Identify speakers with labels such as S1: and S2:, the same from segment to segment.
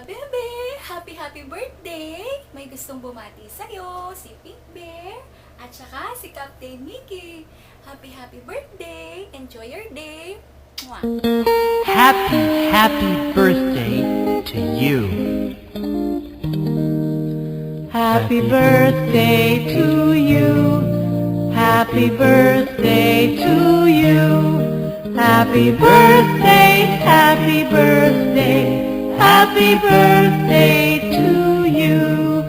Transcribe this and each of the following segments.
S1: Bebe, happy birthday! May gustong bumati sa'yo, si Pink Bear, at saka si Captain Mickey. Happy birthday! Enjoy your day! Mwah!
S2: Happy birthday to you. Happy birthday to you. Happy birthday to you. Happy birthday, happy birthday. Happy birthday to you.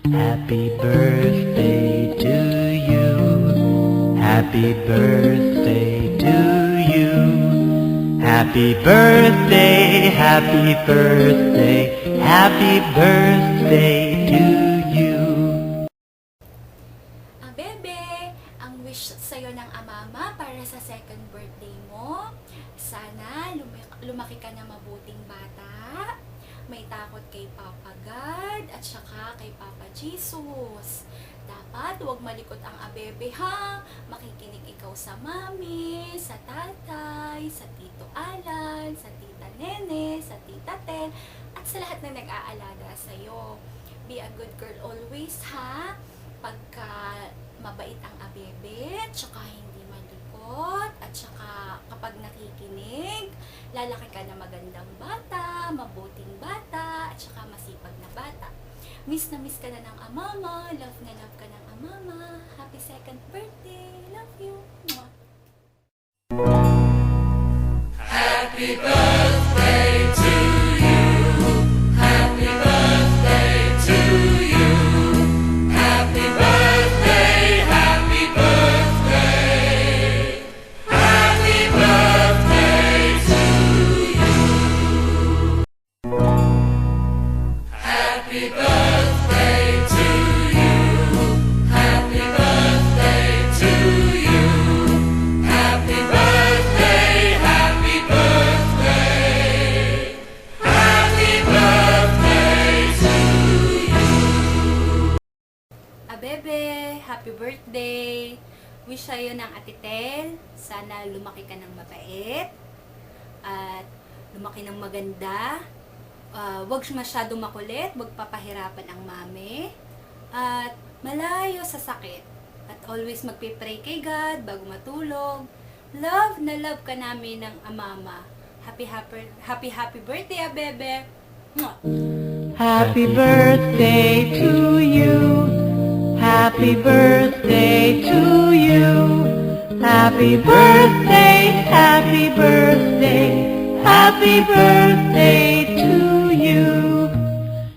S2: Happy birthday to you. Happy birthday to you. Happy birthday, happy birthday, happy birthday to you.
S1: Bebe, ang wish sa'yo ng amama para sa second birthday mo, sana lumaki ka na mabuting bata, may takot kay Papa God at saka kay Papa Jesus. Dapat huwag malikot ang abebe ha, makikinig ikaw sa mami, sa tatay, sa tito Alan, sa tita Nene, sa tita Tel, at sa lahat na nag-aalaga sa'yo. Be a good girl always ha, pagka mabait ang abebe, at saka hindi malikot, at saka kapag nakikinig, lalaki ka na magandang bata, mabuting bata, at saka masipag na bata. Miss na miss ka na ng amama, love na love ka ng amama. Happy second birthday, love you. Mwah.
S3: Happy birthday to you. Happy birthday to you. Happy birthday, happy birthday. Happy birthday to you. Happy birthday to you. Happy birthday to you. Happy birthday, happy birthday. Happy birthday to you.
S1: Bebe, happy birthday. Wish sa'yo ng Ate Tel, sana lumaki ka ng mabait at lumaki ng maganda. Huwag masyadong makulit, huwag papahirapan ang mami, at malayo sa sakit. At always magpipray kay God bago matulog. Love na love ka namin ng amama. Happy birthday, Bebe. Mwah!
S2: Happy birthday to you. Happy birthday to you. Happy birthday, happy birthday, happy birthday to you.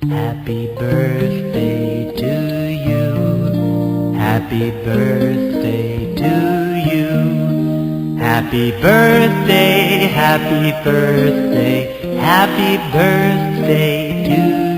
S2: Happy birthday to you. Happy birthday to you. Happy birthday, happy birthday, happy birthday to you.